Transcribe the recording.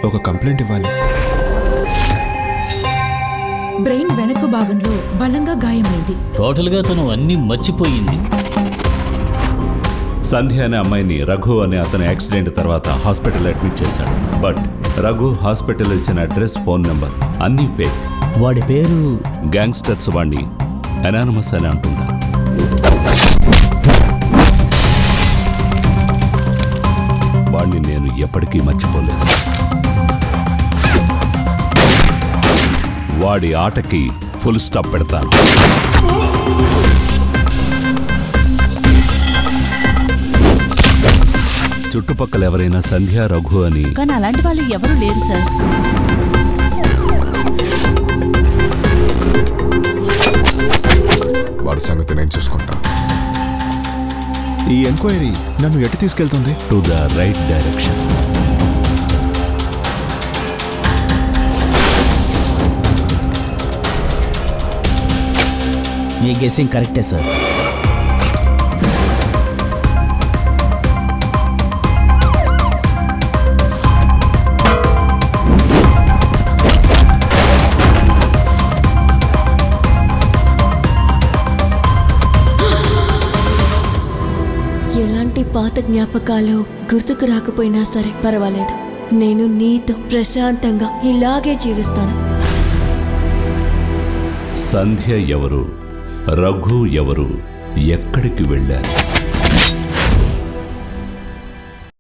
ఒక కంప్లైంట్ ఇవ్వాలి. బ్రెయిన్ వెనక భాగంలో బలంగా గాయమైంది. టోటల్ గా తను అన్ని మర్చిపోయింది. సంధ్య అనే అమ్మాయిని రఘు అనే అతని యాక్సిడెంట్ తర్వాత హాస్పిటల్ అడ్మిట్ చేశాడు. బట్ రఘు హాస్పిటల్ ఇచ్చిన అడ్రస్, ఫోన్ నెంబర్ అన్నీ ఫేక్. వాడి పేరు గ్యాంగ్స్టర్స్ వాడిని అనానమస్ అని అంటున్నారు. వాడిని నేను ఎప్పటికీ మర్చిపోలేదు. వాడి ఆటకి ఫుల్ స్టాప్ పెడతాను. చుట్టుపక్కల ఎవరైనా సంధ్య, రఘు అని కానీ అలాంటి వాళ్ళు ఎవరూ లేరు సార్. వాడి సంగతి నేను చూసుకుంటా. ఈ ఎంక్వైరీ నన్ను ఎటు తీసుకెళ్తుంది? To the right direction. Me guessing కరెక్టే సార్. ఎలాంటి పాత జ్ఞాపకాలు గుర్తుకు రాకపోయినా సరే పర్వాలేదు. నేను నీతో ప్రశాంతంగా ఇలాగే జీవిస్తాను. సంధ్య ఎవరు, రఘు ఎవరు, ఎక్కడికి వెళ్ళారు?